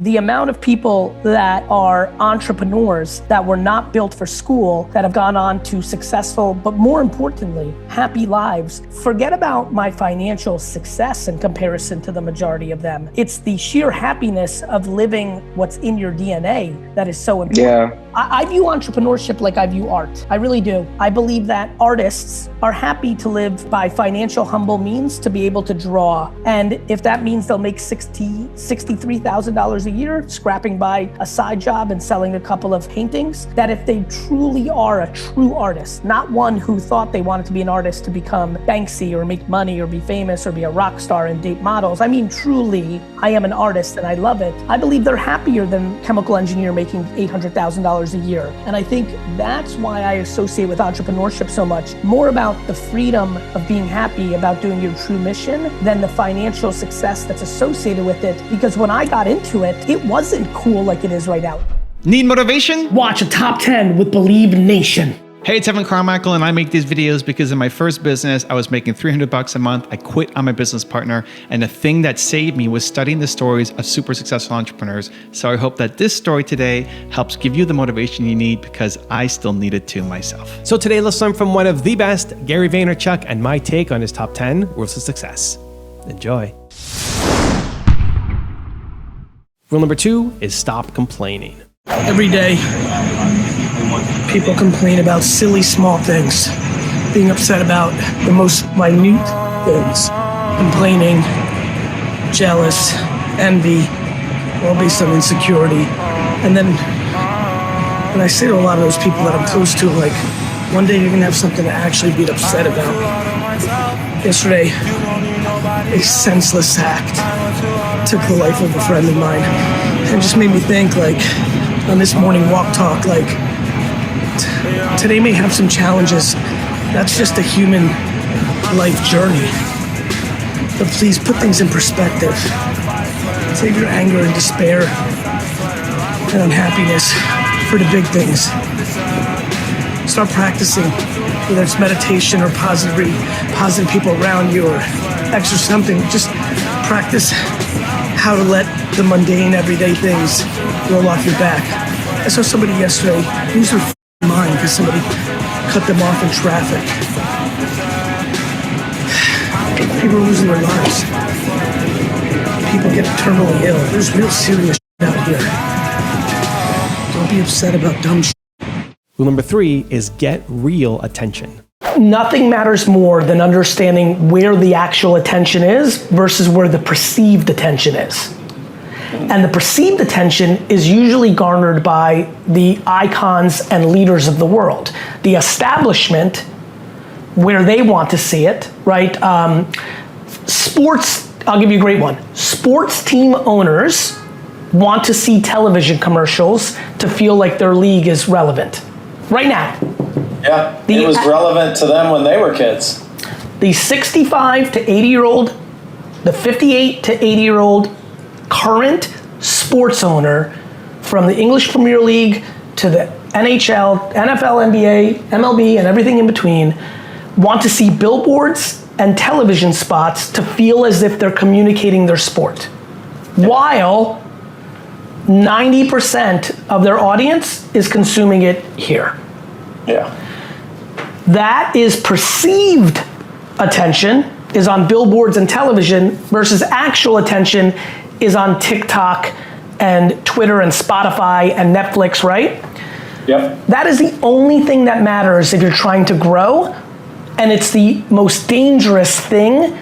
The amount of people that are entrepreneurs that were not built for school, that have gone on to successful, but more importantly, happy lives. Forget about my financial success in comparison to the majority of them. It's the sheer happiness of living what's in your DNA that is so important. Yeah. I view entrepreneurship like I view art. I really do. I believe that artists are happy to live by financial humble means to be able to draw. And if that means they'll make $63,000 a year, scrapping by a side job and selling a couple of paintings, that if they truly are a true artist, not one who thought they wanted to be an artist to become Banksy or make money or be famous or be a rock star and date models. I mean, truly, I am an artist and I love it. I believe they're happier than chemical engineer making $800,000 a year. And I think that's why I associate with entrepreneurship so much, more about the freedom of being happy about doing your true mission than the financial success that's associated with it. Because when I got into it, it wasn't cool like it is right now. Need motivation? Watch a top 10 with Believe Nation. Hey, it's Carmichael, and I make these videos because in my first business, I was making $300 a month. I quit on my business partner, and the thing that saved me was studying the stories of super successful entrepreneurs. So I hope that this story today helps give you the motivation you need, because I still need it too myself. So today, let's learn from one of the best, Gary Vaynerchuk, and my take on his top 10 rules of success. Enjoy. Rule number 2 is stop complaining. Every day, people complain about silly small things, being upset about the most minute things, complaining, jealous, envy, all based on insecurity. And then when I say to a lot of those people that I'm close to, like, one day you're gonna have something to actually be upset about. Yesterday, a senseless act took the life of a friend of mine. It just made me think, like, on this morning walk talk, like, today may have some challenges. That's just a human life journey. But please put things in perspective. Save your anger and despair and unhappiness for the big things. Start practicing, whether it's meditation or positive people around you or exercise something. Just practice how to let the mundane, everyday things roll off your back. I saw somebody yesterday lose their mind because somebody cut them off in traffic. People are losing their lives. People get terminally ill. There's real serious out here. Don't be upset about dumb shit. Rule number 3 is get real attention. Nothing matters more than understanding where the actual attention is versus where the perceived attention is. And the perceived attention is usually garnered by the icons and leaders of the world. The establishment, where they want to see it, right? Sports, I'll give you a great one. Sports team owners want to see television commercials to feel like their league is relevant. Right now. Yeah, it was relevant to them when they were kids. The 65 to 80-year-old, the 58 to 80-year-old current sports owner, from the English Premier League to the NHL, NFL, NBA, MLB, and everything in between, want to see billboards and television spots to feel as if they're communicating their sport. While 90% of their audience is consuming it here. Yeah. That is perceived attention is on billboards and television versus actual attention is on TikTok and Twitter and Spotify and Netflix, right? Yep. That is the only thing that matters if you're trying to grow, and it's the most dangerous thing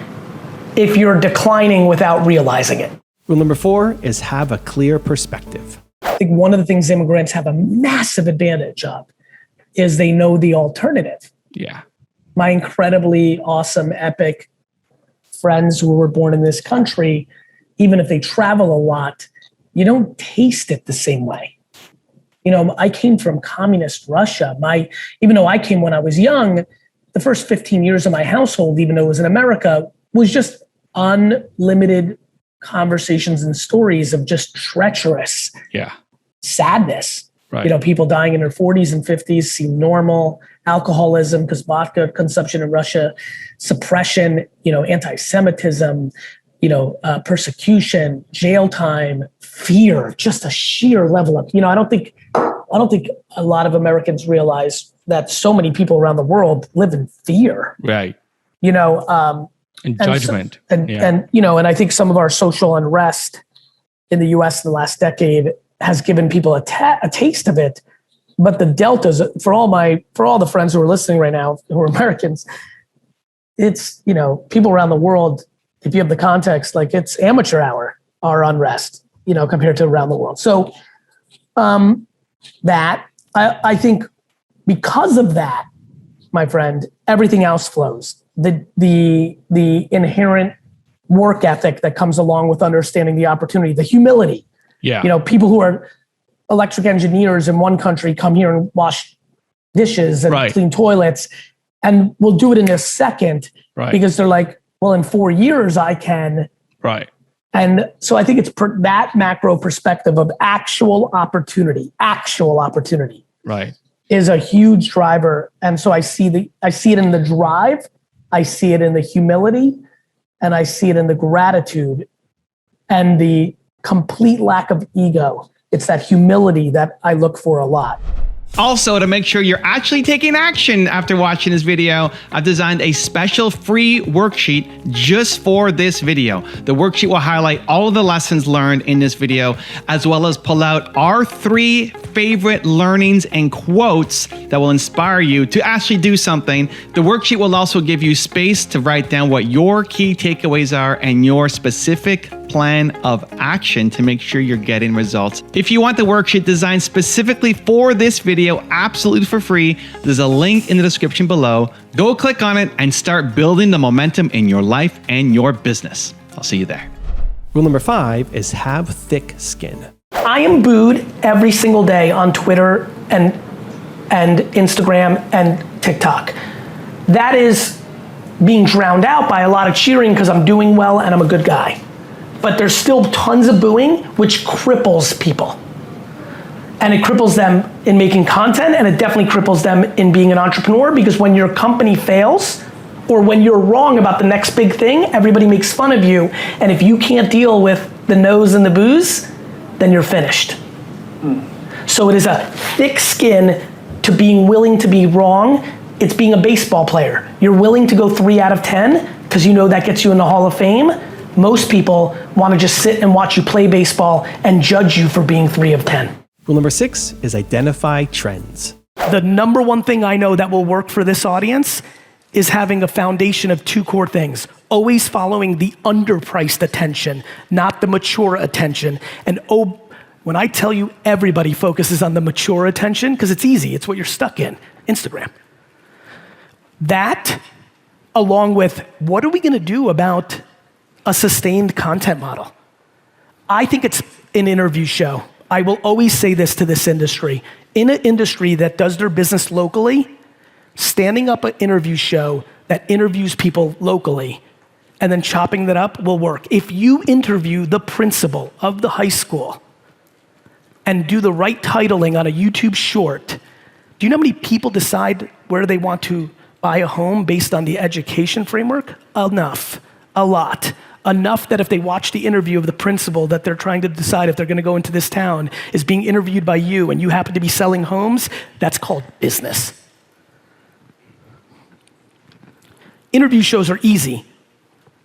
if you're declining without realizing it. Rule number 4 is have a clear perspective. I think one of the things immigrants have a massive advantage of is they know the alternative. Yeah. My incredibly awesome, epic friends who were born in this country, even if they travel a lot, you don't taste it the same way. You know, I came from communist Russia. Even though I came when I was young, the first 15 years of my household, even though it was in America, was just unlimited conversations and stories of just treacherous sadness. Right. You know, people dying in their 40s and 50s seem normal. Alcoholism, because vodka consumption in Russia, suppression, you know, anti-Semitism, persecution, jail time, fear, just a sheer level of, I don't think a lot of Americans realize that so many people around the world live in fear. Right. And judgment. And I think some of our social unrest in the US in the last decade has given people a taste of it. But the deltas, for all the friends who are listening right now who are Americans, it's, people around the world, if you have the context, like it's amateur hour, our unrest, compared to around the world. So that I think because of that, my friend, everything else flows. The inherent work ethic that comes along with understanding the opportunity, the humility. Yeah. People who are electric engineers in one country come here and wash dishes and clean toilets, and will do it in a second because they're like, well, in 4 years I can. Right. And so I think it's that macro perspective of actual opportunity Right. is a huge driver. And so I see it in the drive, I see it in the humility, and I see it in the gratitude and the complete lack of ego. It's that humility that I look for a lot. Also, to make sure you're actually taking action after watching this video, I've designed a special free worksheet just for this video. The worksheet will highlight all of the lessons learned in this video, as well as pull out our 3 favorite learnings and quotes that will inspire you to actually do something. The worksheet will also give you space to write down what your key takeaways are and your specific plan of action to make sure you're getting results. If you want the worksheet designed specifically for this video, absolutely for free, there's a link in the description below. Go click on it and start building the momentum in your life and your business. I'll see you there. Rule number 5 is have thick skin. I am booed every single day on Twitter and Instagram and TikTok. That is being drowned out by a lot of cheering because I'm doing well and I'm a good guy. But there's still tons of booing, which cripples people. And it cripples them in making content, and it definitely cripples them in being an entrepreneur, because when your company fails, or when you're wrong about the next big thing, everybody makes fun of you. And if you can't deal with the no's and the boos, then you're finished. So it is a thick skin to being willing to be wrong. It's being a baseball player. You're willing to go 3 out of 10 because you know that gets you in the Hall of Fame. Most people want to just sit and watch you play baseball and judge you for being 3 of 10. Rule number 6 is identify trends. The number one thing I know that will work for this audience is having a foundation of 2 core things. Always following the underpriced attention, not the mature attention. And when I tell you everybody focuses on the mature attention, because it's easy, it's what you're stuck in, Instagram. That, along with what are we gonna do about a sustained content model? I think it's an interview show. I will always say this to this industry. In an industry that does their business locally, standing up an interview show that interviews people locally and then chopping that up will work. If you interview the principal of the high school and do the right titling on a YouTube short, do you know how many people decide where they want to buy a home based on the education framework? Enough, a lot. Enough that if they watch the interview of the principal that they're trying to decide if they're gonna go into this town is being interviewed by you and you happen to be selling homes, that's called business. Interview shows are easy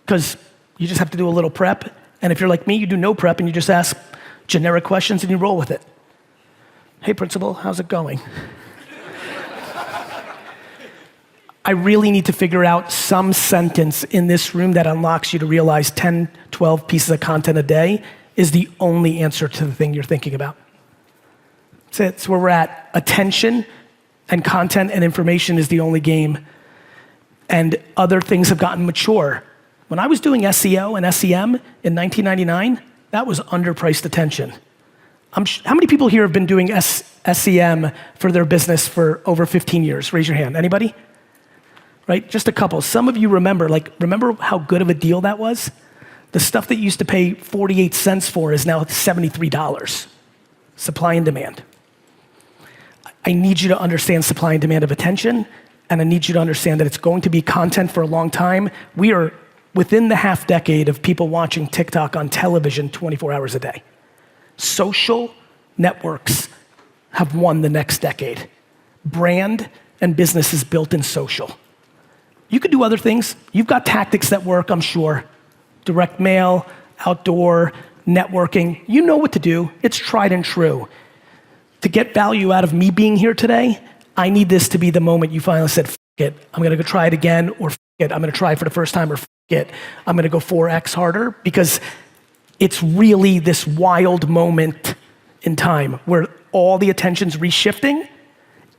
because you just have to do a little prep. And if you're like me, you do no prep and you just ask generic questions and you roll with it. Hey principal, how's it going? I really need to figure out some sentence in this room that unlocks you to realize 10, 12 pieces of content a day is the only answer to the thing you're thinking about. That's it. It's where we're at. Attention and content and information is the only game. And other things have gotten mature. When I was doing SEO and SEM in 1999, that was underpriced attention. How many people here have been doing SEM for their business for over 15 years? Raise your hand. Anybody? Right, just a couple. Some of you remember how good of a deal that was? The stuff that you used to pay 48 cents for is now $73. Supply and demand. I need you to understand supply and demand of attention, and I need you to understand that it's going to be content for a long time. We are within the half decade of people watching TikTok on television 24 hours a day, social networks have won the next decade. Brand and business is built in social. You could do other things. You've got tactics that work, I'm sure. Direct mail, outdoor, networking. You know what to do. It's tried and true. To get value out of me being here today, I need this to be the moment you finally said, F it, I'm gonna go try it again, or F it, I'm gonna try for the first time, or F it, I'm gonna go 4X harder, because it's really this wild moment in time where all the attention's reshifting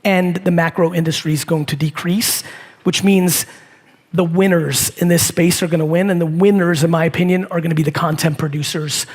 and the macro industry is going to decrease, which means the winners in this space are gonna win, and the winners, in my opinion, are gonna be the content producers,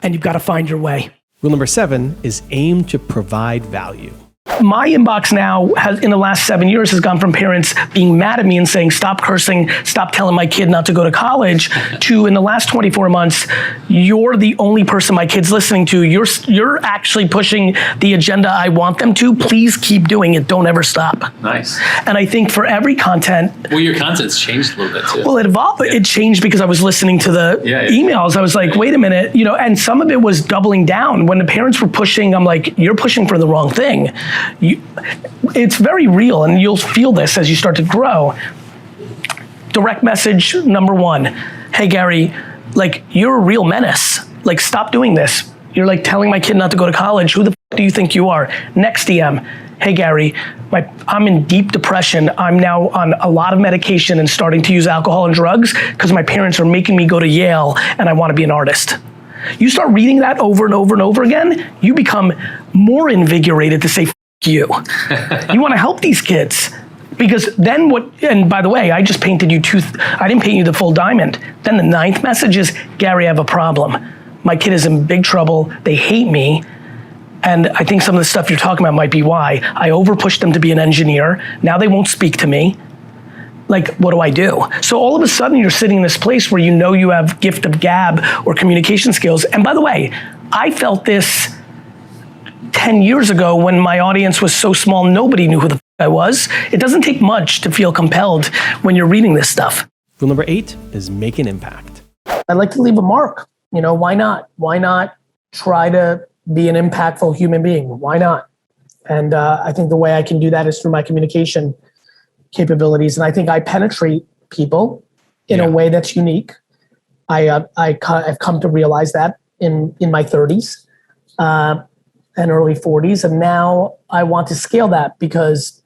and you've gotta find your way. Rule number 7 is aim to provide value. My inbox now has, in the last 7 years, has gone from parents being mad at me and saying, stop cursing, stop telling my kid not to go to college, to in the last 24 months, you're the only person my kid's listening to. You're actually pushing the agenda I want them to. Please keep doing it. Don't ever stop. Nice. And I think for every content. Well, your content's changed a little bit too. Well, it evolved. Yeah. It changed because I was listening to the emails. I was like, wait a minute, and some of it was doubling down. When the parents were pushing, I'm like, you're pushing for the wrong thing. It's very real, and you'll feel this as you start to grow. Direct message number 1. Hey Gary, like, you're a real menace. Like, stop doing this. You're like telling my kid not to go to college. Who the f do you think you are? Next DM. Hey Gary, I'm in deep depression. I'm now on a lot of medication and starting to use alcohol and drugs because my parents are making me go to Yale and I want to be an artist. You start reading that over and over and over again, you become more invigorated to say, you. You want to help these kids, because then what, and by the way, I just painted you I didn't paint you the full diamond. Then the 9th message is, Gary, I have a problem. My kid is in big trouble. They hate me. And I think some of the stuff you're talking about might be why. I overpushed them to be an engineer. Now they won't speak to me. Like, what do I do? So all of a sudden you're sitting in this place where you know you have gift of gab or communication skills. And by the way, I felt this 10 years ago when my audience was so small, nobody knew who the f I was. It doesn't take much to feel compelled when you're reading this stuff. Rule number 8 is make an impact. I'd like to leave a mark. Why not? Why not try to be an impactful human being? Why not? And I think the way I can do that is through my communication capabilities. And I think I penetrate people in a way that's unique. I've come to realize that in my 30s. And early 40s, and now I want to scale that, because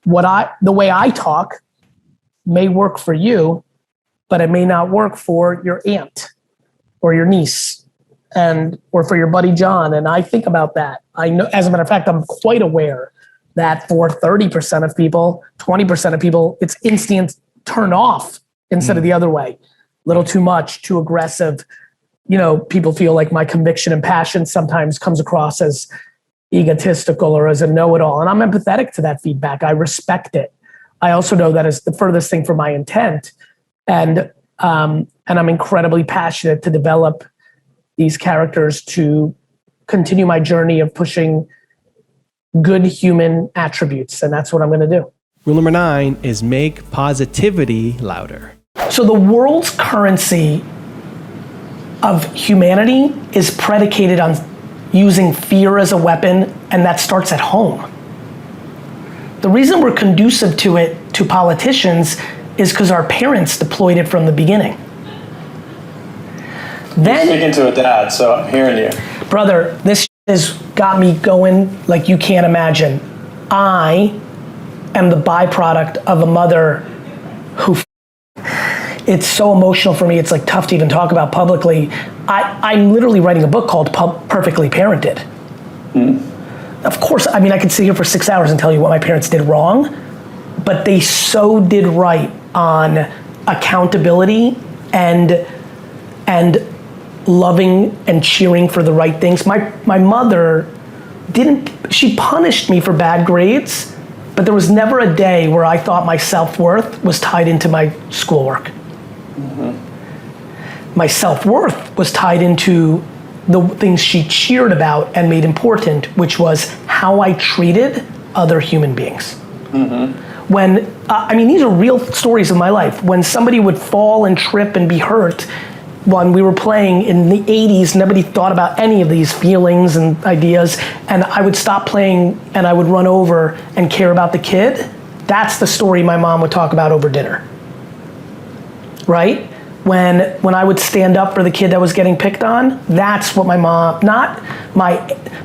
the way I talk may work for you, but it may not work for your aunt or your niece or for your buddy John. And I think about that. I know, as a matter of fact, I'm quite aware that for 30% of people, 20% of people, it's instant turn off instead of the other way. Little too much, too aggressive. People feel like my conviction and passion sometimes comes across as egotistical or as a know-it-all. And I'm empathetic to that feedback. I respect it. I also know that is the furthest thing from my intent. And I'm incredibly passionate to develop these characters to continue my journey of pushing good human attributes. And that's what I'm going to do. Rule number 9 is make positivity louder. So the world's currency of humanity is predicated on using fear as a weapon, and that starts at home. The reason we're conducive to it, to politicians, is because our parents deployed it from the beginning. You're speaking to a dad, so I'm hearing you. Brother, this has got me going like you can't imagine. I am the byproduct of a mother who it's so emotional for me, it's like tough to even talk about publicly. I'm literally writing a book called Perfectly Parented. Of course, I could sit here for 6 hours and tell you what my parents did wrong, but they so did right on accountability and loving and cheering for the right things. My mother she punished me for bad grades, but there was never a day where I thought my self-worth was tied into my schoolwork. My self-worth was tied into the things she cheered about and made important, which was how I treated other human beings. When, these are real stories of my life. When somebody would fall and trip and be hurt, when we were playing in the 80s, nobody thought about any of these feelings and ideas, and I would stop playing and I would run over and care about the kid. That's the story my mom would talk about over dinner, right? When I would stand up for the kid that was getting picked on, that's what my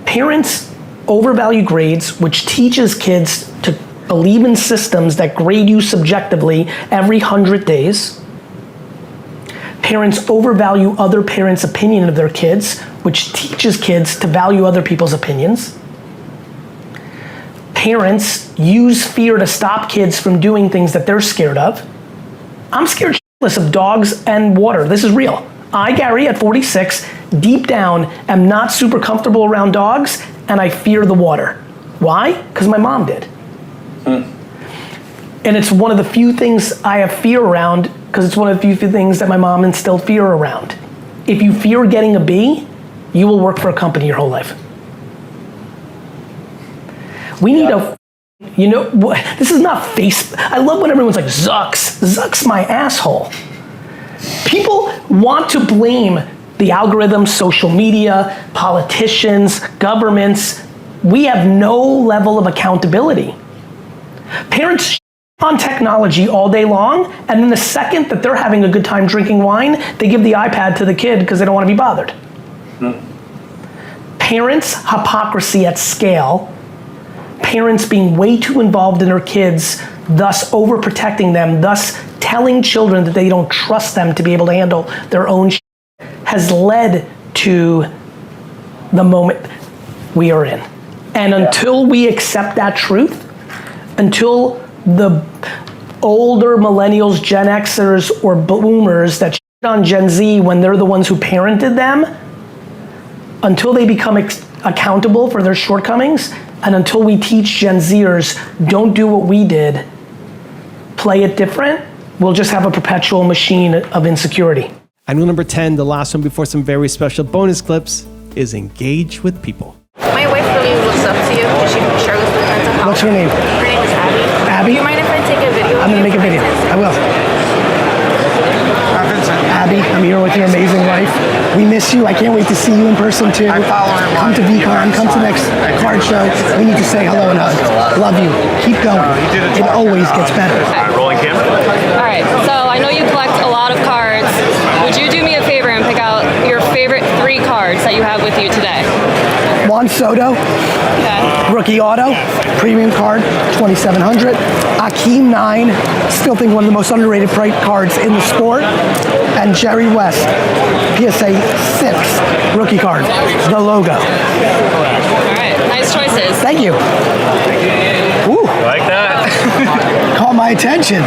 parents overvalue grades, which teaches kids to believe in systems that grade you subjectively every 100 days. Parents overvalue other parents' opinion of their kids, which teaches kids to value other people's opinions. Parents use fear to stop kids from doing things that they're scared of. I'm scared shitless of dogs and water. This is real. I, Gary, at 46, deep down, am not super comfortable around dogs, and I fear the water. Why? Because my mom did. And it's one of the few things I have fear around, because it's one of the few things that my mom instilled fear around. If you fear getting a B, you will work for a company your whole life. We need this is not Facebook. I love when everyone's like, Zuck's my asshole. People want to blame the algorithms, social media, politicians, governments. We have no level of accountability. Parents on technology all day long, and then the second that they're having a good time drinking wine, they give the iPad to the kid because they don't want to be bothered. Parents' hypocrisy at scale, parents being way too involved in their kids, thus overprotecting them, thus telling children that they don't trust them to be able to handle their own shit, has led to the moment we are in. And until we accept that truth, until the older millennials, Gen Xers, or boomers that shit on Gen Z when they're the ones who parented them, until they become accountable for their shortcomings, and until we teach Gen Zers, don't do what we did, play it different, we'll just have a perpetual machine of insecurity. And rule number 10, the last one before some very special bonus clips, is engage with people. My wife really looks up to you because she struggles with mental health. What's her name? Her name is Abby. Abby? Do you mind if I take a video? I'm gonna make a video. I will. Abby, I'm here with your amazing wife. We miss you. I can't wait to see you in person too. Come to VCon, come to next card show. We need to say hello and hug. Love you. Keep going. It always gets better. Rolling camera. All right, so I know you collect a lot of cards. Would you do me a favor and pick out your favorite 3 cards that you have with you today? Juan Soto, rookie auto, premium card, 2,700. Akeem 9, still think one of the most underrated cards in the sport. And Jerry West, PSA 6, rookie card, the logo. All right, nice choices. Thank you. Ooh, Like that? caught my attention.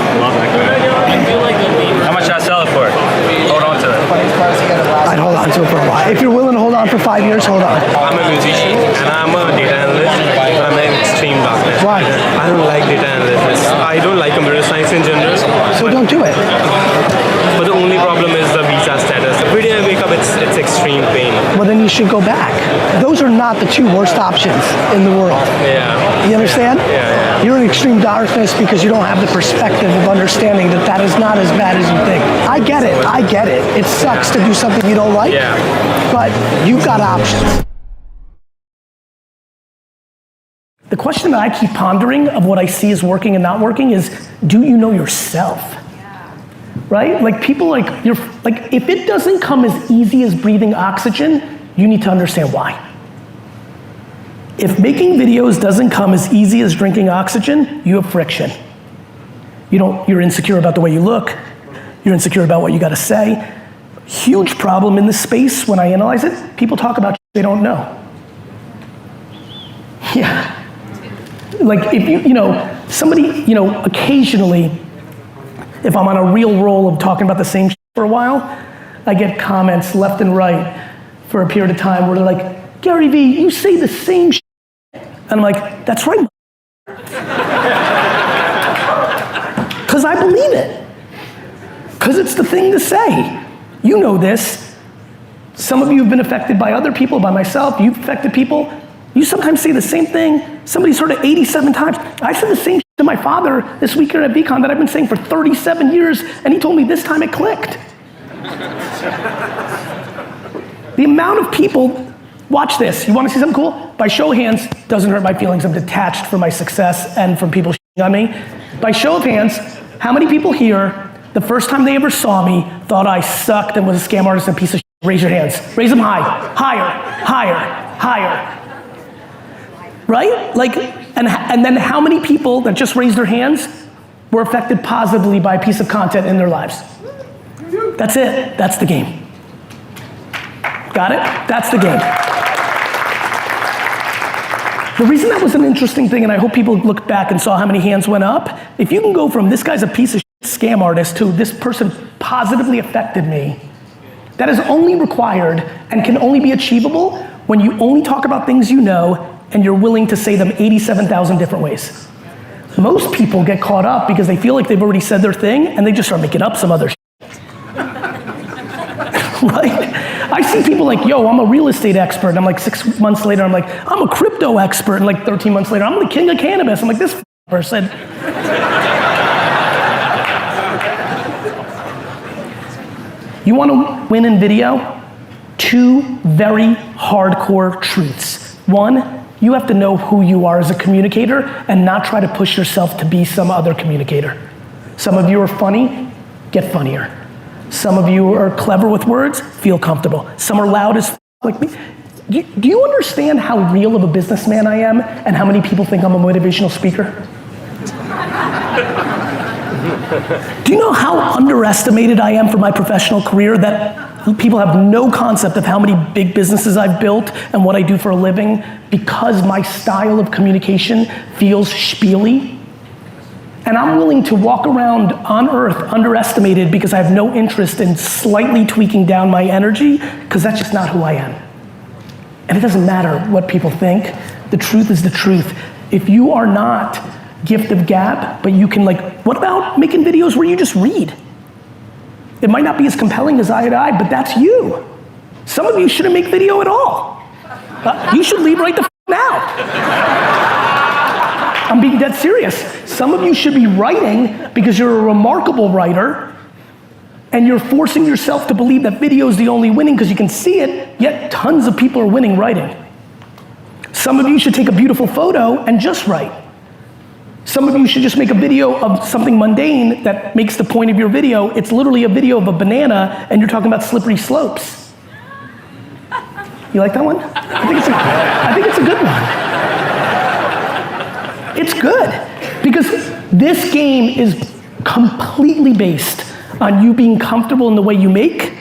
How much I sell it for? Hold on to it. I'd hold on to it for a while. If you're willing to hold on for 5 years, hold on. I'm a musician and I'm a data analyst, but I'm in extreme darkness. Why? I don't like data analysis. I don't like computer science in general. So don't do it. But the only problem is the visa status. Every day I wake up, it's extreme pain. Well, then you should go back. Those are not the 2 worst options in the world. Yeah. You understand? Yeah. You're in extreme darkness because you don't have the perspective of understanding that that is not as bad as you think. I get it. It sucks to do something you don't like, but you've got options. The question that I keep pondering of what I see is working and not working is, do you know yourself? Right? Like people if it doesn't come as easy as breathing oxygen, you need to understand why. If making videos doesn't come as easy as drinking oxygen, you have friction. You're insecure about the way you look. You're insecure about what you gotta say. Huge problem in this space when I analyze it, people talk about they don't know. Yeah. Like if somebody, occasionally, if I'm on a real roll of talking about the same for a while, I get comments left and right for a period of time where they're like, Gary V, you say the same shit. And I'm like, that's right. Because I believe it. Because it's the thing to say. You know this. Some of you have been affected by other people, by myself. You've affected people. You sometimes say the same thing. Somebody's heard it 87 times. I said the same to my father this week here at VCon that I've been saying for 37 years, and he told me this time it clicked. The amount of people, watch this, you wanna see something cool? By show of hands, doesn't hurt my feelings, I'm detached from my success and from people shitting on me. By show of hands, how many people here, the first time they ever saw me, thought I sucked and was a scam artist and a piece of shit? Raise your hands, raise them high, higher, higher, higher. Right? Like, and then how many people that just raised their hands were affected positively by a piece of content in their lives? That's it, that's the game. Got it? That's the game. The reason that was an interesting thing, and I hope people looked back and saw how many hands went up, if you can go from this guy's a piece of shit scam artist to this person positively affected me, that is only required and can only be achievable when you only talk about things you know and you're willing to say them 87,000 different ways. Most people get caught up because they feel like they've already said their thing and they just start making up some other shit. Right? I see people like, yo, I'm a real estate expert. And I'm like 6 months later, I'm like, I'm a crypto expert. And like 13 months later, I'm the king of cannabis. I'm like, this person. You want to win in video? 2 very hardcore truths. 1, you have to know who you are as a communicator and not try to push yourself to be some other communicator. Some of you are funny, get funnier. Some of you are clever with words, feel comfortable. Some are loud as like me. Do you understand how real of a businessman I am and how many people think I'm a motivational speaker? Do you know how underestimated I am for my professional career that people have no concept of how many big businesses I've built and what I do for a living because my style of communication feels spiely? And I'm willing to walk around on earth underestimated because I have no interest in slightly tweaking down my energy because that's just not who I am. And it doesn't matter what people think. The truth is the truth. If you are not gift of gab, but you can what about making videos where you just read? It might not be as compelling as eye to eye, but that's you. Some of you shouldn't make video at all. You should leave right the now. I'm being dead serious. Some of you should be writing because you're a remarkable writer and you're forcing yourself to believe that video is the only winning because you can see it, yet tons of people are winning writing. Some of you should take a beautiful photo and just write. Some of you should just make a video of something mundane that makes the point of your video. It's literally a video of a banana and you're talking about slippery slopes. You like that one? I think it's a good one. It's good because this game is completely based on you being comfortable in the way you make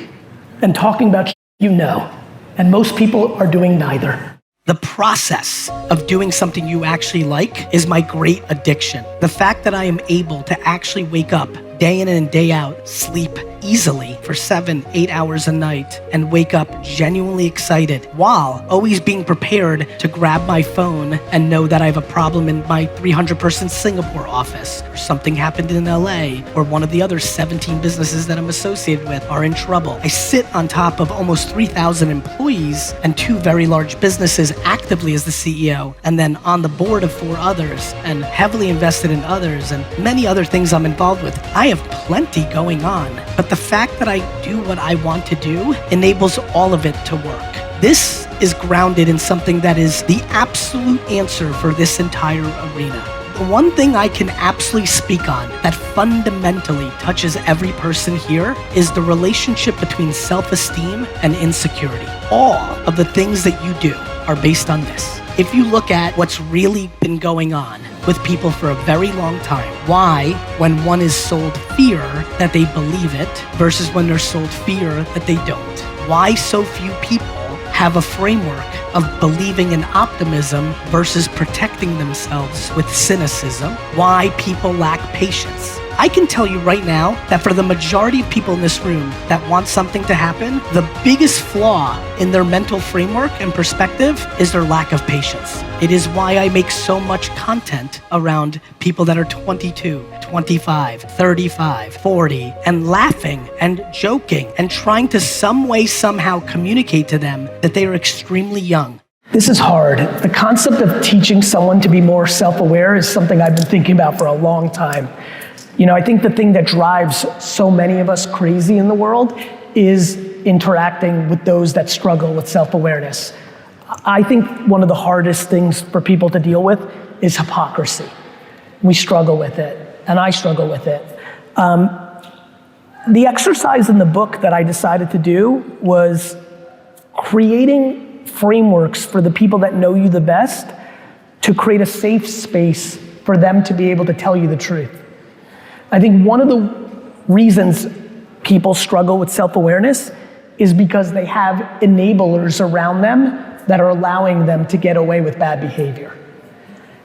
and talking about you know. And most people are doing neither. The process of doing something you actually like is my great addiction. The fact that I am able to actually wake up day in and day out, sleep easily for 7-8 hours a night, and wake up genuinely excited while always being prepared to grab my phone and know that I have a problem in my 300-person Singapore office, or something happened in LA, or one of the other 17 businesses that I'm associated with are in trouble. I sit on top of almost 3,000 employees and 2 very large businesses actively as the CEO, and then on the board of 4 others, and heavily invested in others, and many other things I'm involved with. I have plenty going on, but the fact that I do what I want to do enables all of it to work. This is grounded in something that is the absolute answer for this entire arena. The one thing I can absolutely speak on that fundamentally touches every person here is the relationship between self-esteem and insecurity. All of the things that you do are based on this. If you look at what's really been going on with people for a very long time, why, when one is sold fear, that they believe it, versus when they're sold fear, that they don't? Why so few people have a framework of believing in optimism versus protecting themselves with cynicism? Why people lack patience? I can tell you right now that for the majority of people in this room that want something to happen, the biggest flaw in their mental framework and perspective is their lack of patience. It is why I make so much content around people that are 22, 25, 35, 40, and laughing and joking and trying to some way, somehow communicate to them that they are extremely young. This is hard. The concept of teaching someone to be more self-aware is something I've been thinking about for a long time. You know, I think the thing that drives so many of us crazy in the world is interacting with those that struggle with self-awareness. I think one of the hardest things for people to deal with is hypocrisy. We struggle with it, and I struggle with it. The exercise in the book that I decided to do was creating frameworks for the people that know you the best to create a safe space for them to be able to tell you the truth. I think one of the reasons people struggle with self-awareness is because they have enablers around them that are allowing them to get away with bad behavior.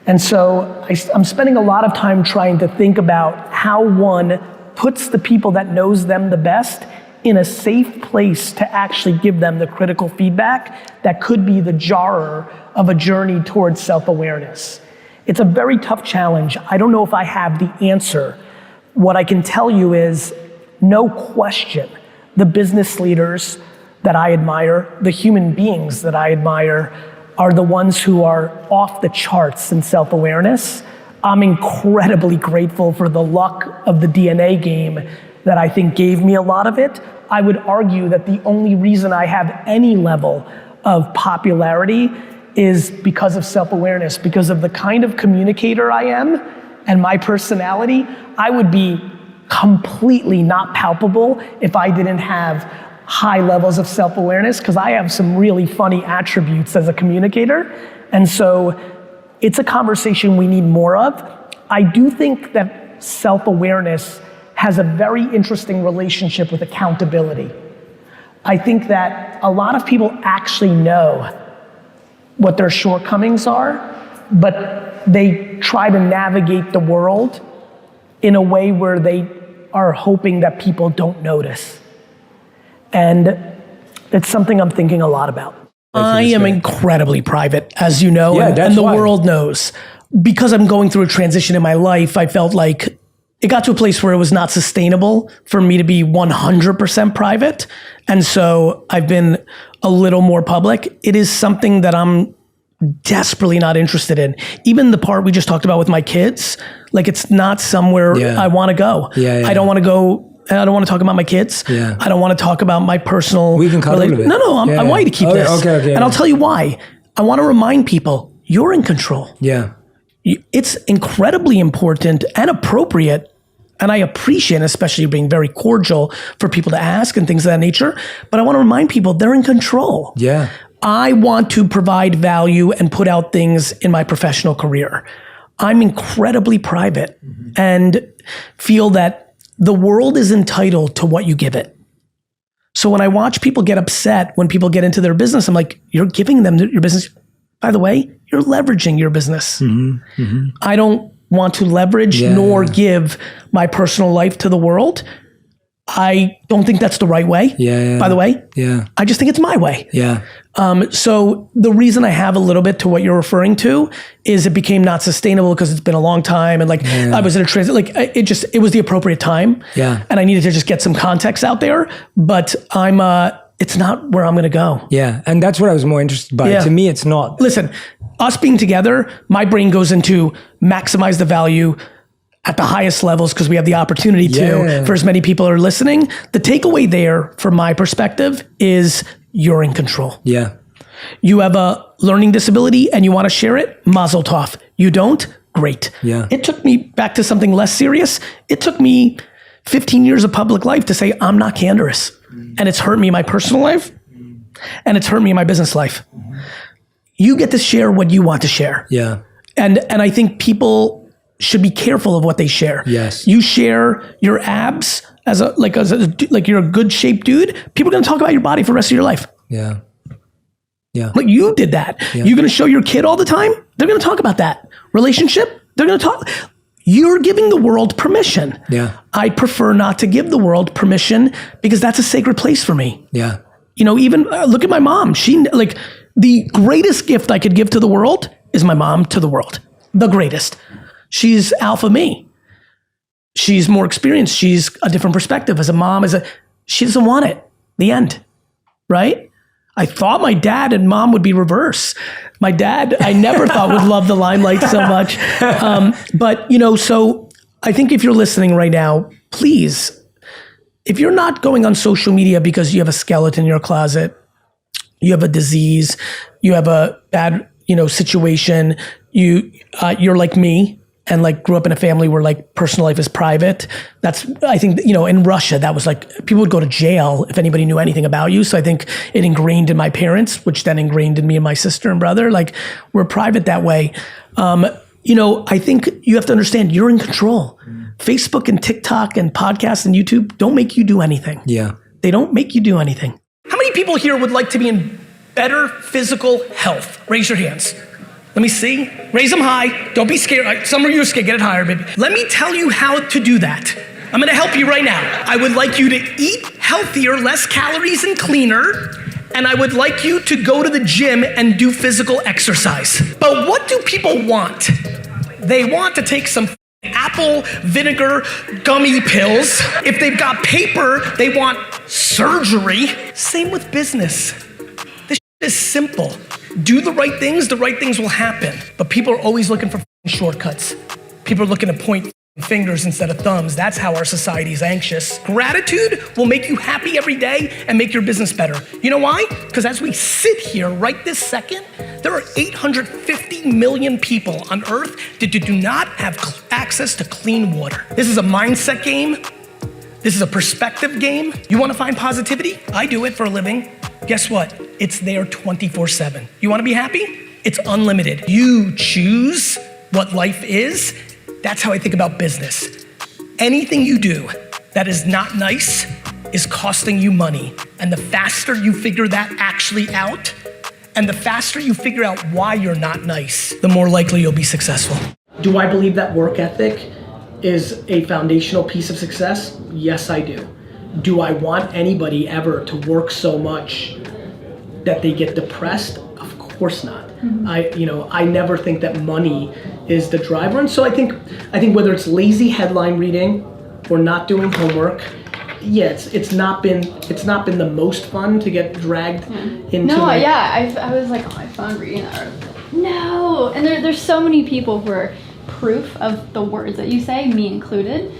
And so I'm spending a lot of time trying to think about how one puts the people that knows them the best in a safe place to actually give them the critical feedback that could be the jarrer of a journey towards self-awareness. It's a very tough challenge. I don't know if I have the answer. What I can tell you is, no question, the business leaders that I admire, the human beings that I admire, are the ones who are off the charts in self-awareness. I'm incredibly grateful for the luck of the DNA game that I think gave me a lot of it. I would argue that the only reason I have any level of popularity is because of self-awareness, because of the kind of communicator I am and my personality. I would be completely not palpable if I didn't have high levels of self-awareness, because I have some really funny attributes as a communicator. And so it's a conversation we need more of. I do think that self-awareness has a very interesting relationship with accountability. I think that a lot of people actually know what their shortcomings are, but they try to navigate the world in a way where they are hoping that people don't notice. And it's something I'm thinking a lot about. I am incredibly private, as you know, and the world knows. Because I'm going through a transition in my life, I felt like it got to a place where it was not sustainable for me to be 100% private. And so I've been a little more public. It is something that I'm desperately not interested in. Even the part we just talked about with my kids, like, it's not somewhere I want to go. I don't want to go. I don't want to talk about my kids. I don't want to talk about my personal. We can cut a little bit. No, I want you to keep this. Okay, and I'll tell you why. I want to remind people, you're in control. It's incredibly important and appropriate, and I appreciate, especially being very cordial for people to ask and things of that nature, but I want to remind people they're in control. I want to provide value and put out things in my professional career. I'm incredibly private and feel that the world is entitled to what you give it. So when I watch people get upset when people get into their business, I'm like, you're giving them your business. By the way, you're leveraging your business. I don't want to leverage nor give my personal life to the world. I don't think that's the right way, by the way. I just think it's my way. So the reason I have a little bit to what you're referring to is it became not sustainable because it's been a long time, and like I was in a transit, like it was the appropriate time. And I needed to just get some context out there, but it's not where I'm going to go. And that's what I was more interested by. To me, it's not. Listen, us being together, my brain goes into maximize the value at the highest levels because we have the opportunity to, for as many people are listening. The takeaway there, from my perspective, is you're in control. You have a learning disability and you want to share it, mazel tov. You don't, great. It took me back to something less serious. It took me 15 years of public life to say, I'm not candorous. And it's hurt me in my personal life and it's hurt me in my business life. You get to share what you want to share. And I think people should be careful of what they share. You share your abs as like you're a good shaped dude, people are going to talk about your body for the rest of your life. But you did that. You're going to show your kid all the time, they're going to talk about that. Relationship, they're going to talk. You're giving the world permission. I prefer not to give the world permission because that's a sacred place for me. You know, even look at my mom. She, like, the greatest gift I could give to the world is my mom to the world. The greatest. She's alpha me. She's more experienced. She's a different perspective as a mom. She doesn't want it. The end. Right? I thought my dad and mom would be reverse. My dad, I never thought would love the limelight so much. But, so I think if you're listening right now, please, if you're not going on social media because you have a skeleton in your closet, you have a disease, you have a bad, situation, you're like me, and like grew up in a family where like personal life is private. That's, I think, in Russia, that was like, people would go to jail if anybody knew anything about you. So I think it ingrained in my parents, which then ingrained in me and my sister and brother. Like, we're private that way. I think you have to understand you're in control. Facebook and TikTok and podcasts and YouTube don't make you do anything. Yeah. They don't make you do anything. How many people here would like to be in better physical health? Raise your hands. Let me see. Raise them high. Don't be scared. Some of you are scared. Get it higher, baby. Let me tell you how to do that. I'm going to help you right now. I would like you to eat healthier, less calories and cleaner. And I would like you to go to the gym and do physical exercise. But what do people want? They want to take some apple vinegar gummy pills. If they've got paper, they want surgery. Same with business. This is simple. Do the right things will happen. But people are always looking for shortcuts. People are looking to point fingers instead of thumbs. That's how our society is anxious. Gratitude will make you happy every day and make your business better. You know why? Because as we sit here right this second, there are 850 million people on earth that do not have access to clean water. This is a mindset game. This is a perspective game. You want to find positivity? I do it for a living. Guess what? It's there 24/7. You want to be happy? It's unlimited. You choose what life is. That's how I think about business. Anything you do that is not nice is costing you money. And the faster you figure that actually out, and the faster you figure out why you're not nice, the more likely you'll be successful. Do I believe that work ethic is a foundational piece of success? Yes, I do. Do I want anybody ever to work so much that they get depressed? Of course not. I never think that money is the driver. And so I think whether it's lazy headline reading or not doing homework, it's not been the most fun to get dragged into. I was like on my phone reading that article. No, and there's so many people who are proof of the words that you say, me included.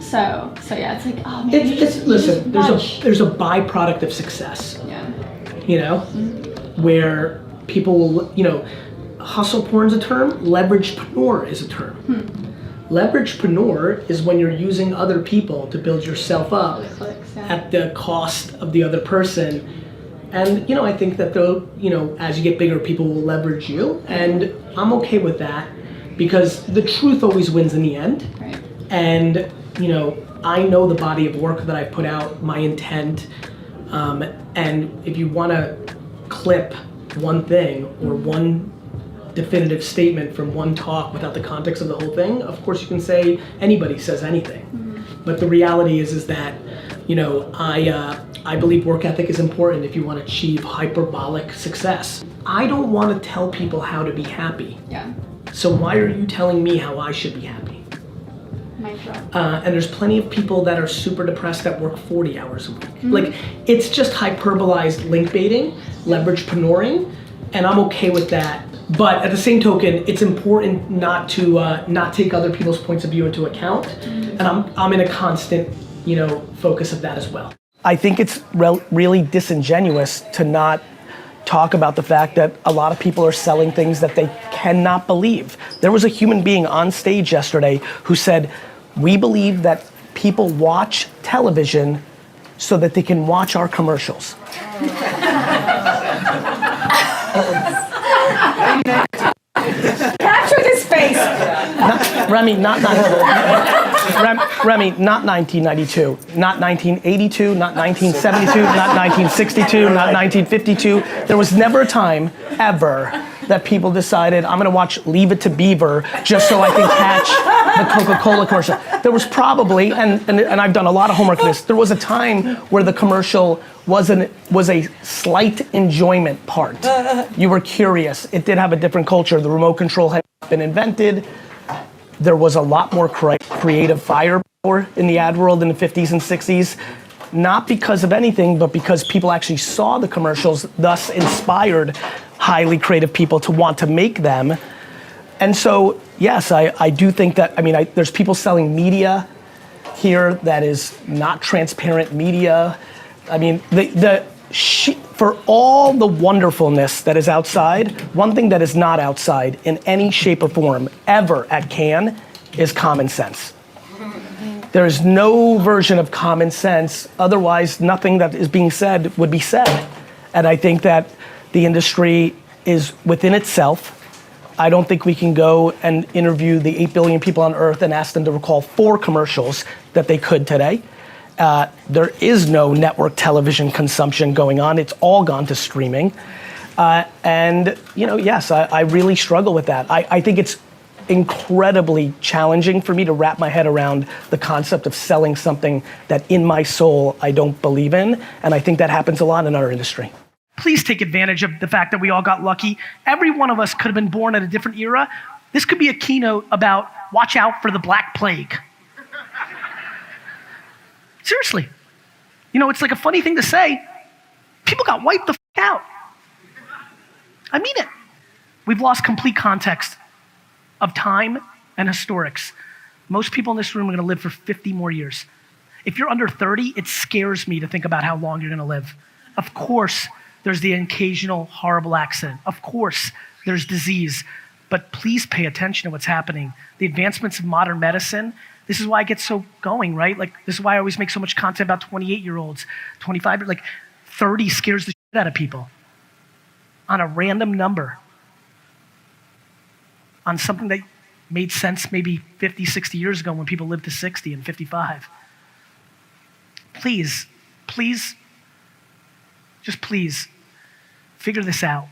So yeah, it's like, oh man. Listen, there's a byproduct of success. Yeah. Where people will, hustle porn is a term, leveragepreneur is a term. Leveragepreneur is when you're using other people to build yourself up at the cost of the other person. And, I think that as you get bigger, people will leverage you. And I'm okay with that because the truth always wins in the end. Right. And, I know the body of work that I put out, my intent. And if you want to clip one thing or one definitive statement from one talk without the context of the whole thing, of course you can say anybody says anything. But the reality is that, I believe work ethic is important if you want to achieve hyperbolic success. I don't want to tell people how to be happy. Yeah. So why are you telling me how I should be happy? My job. And there's plenty of people that are super depressed that work 40 hours a week. Like, it's just hyperbolized link baiting, leveragepreneuring, and I'm okay with that. But at the same token, it's important not to not take other people's points of view into account. And I'm in a constant, focus of that as well. I think it's really disingenuous to not talk about the fact that a lot of people are selling things that they cannot believe. There was a human being on stage yesterday who said, we believe that people watch television so that they can watch our commercials. Capture this face. Remy, not 1992, not 1982, not 1972, not 1962, not 1952. There was never a time ever that people decided, I'm gonna watch Leave It to Beaver just so I can catch the Coca-Cola commercial. There was probably, and I've done a lot of homework on this, there was a time where the commercial was a slight enjoyment part. You were curious. It did have a different culture. The remote control had been invented. There was a lot more creative firepower in the ad world in the 50s and 60s. not because of anything, but because people actually saw the commercials, thus inspired highly creative people to want to make them. And so, yes, I do think that, there's people selling media here that is not transparent media. For all the wonderfulness that is outside, one thing that is not outside in any shape or form ever at Cannes is common sense. There is no version of common sense, otherwise nothing that is being said would be said. And I think that the industry is within itself. I don't think we can go and interview the 8 billion people on earth and ask them to recall 4 commercials that they could today. There is no network television consumption going on. It's all gone to streaming. Yes, I really struggle with that. I think it's incredibly challenging for me to wrap my head around the concept of selling something that in my soul I don't believe in. And I think that happens a lot in our industry. Please take advantage of the fact that we all got lucky. Every one of us could have been born at a different era. This could be a keynote about watch out for the Black Plague. Seriously. It's like a funny thing to say. People got wiped the out. I mean it. We've lost complete context of time and historics. Most people in this room are gonna live for 50 more years. If you're under 30, it scares me to think about how long you're gonna live. Of course, there's the occasional horrible accident. Of course, there's disease. But please pay attention to what's happening. The advancements of modern medicine, this is why I get so going, right? This is why I always make so much content about 28-year-olds, 25, 30 scares the shit out of people. On a random number. On something that made sense maybe 50, 60 years ago when people lived to 60 and 55. Please, just please, figure this out.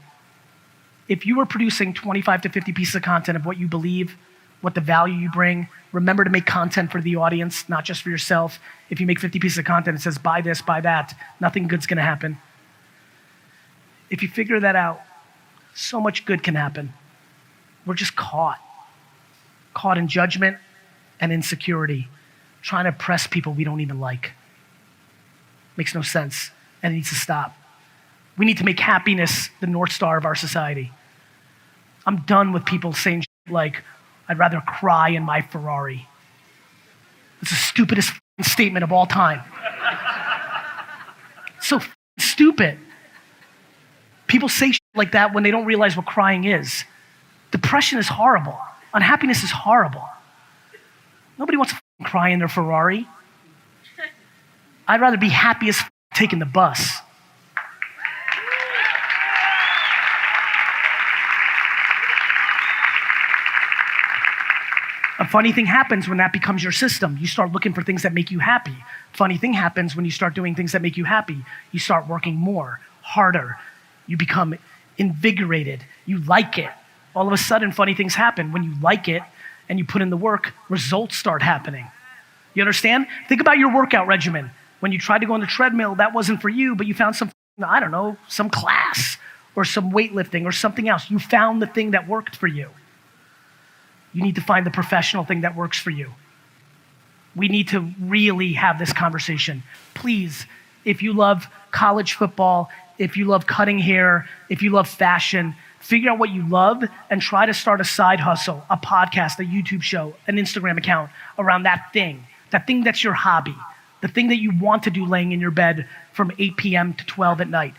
If you are producing 25 to 50 pieces of content of what you believe, what the value you bring, remember to make content for the audience, not just for yourself. If you make 50 pieces of content that says buy this, buy that, nothing good's gonna happen. If you figure that out, so much good can happen. We're just caught in judgment and insecurity, trying to impress people we don't even like. Makes no sense, and it needs to stop. We need to make happiness the North Star of our society. I'm done with people saying shit like, I'd rather cry in my Ferrari. It's the stupidest statement of all time. So stupid. People say shit like that when they don't realize what crying is. Depression is horrible. Unhappiness is horrible. Nobody wants to cry in their Ferrari. I'd rather be happy as taking the bus. A funny thing happens when that becomes your system. You start looking for things that make you happy. Funny thing happens when you start doing things that make you happy. You start working more, harder. You become invigorated. You like it. All of a sudden, funny things happen. When you like it and you put in the work, results start happening. You understand? Think about your workout regimen. When you tried to go on the treadmill, that wasn't for you, but you found some class or some weightlifting or something else. You found the thing that worked for you. You need to find the professional thing that works for you. We need to really have this conversation. Please, if you love college football, if you love cutting hair, if you love fashion, figure out what you love and try to start a side hustle, a podcast, a YouTube show, an Instagram account around that thing that's your hobby, the thing that you want to do laying in your bed from 8 p.m. to 12 at night.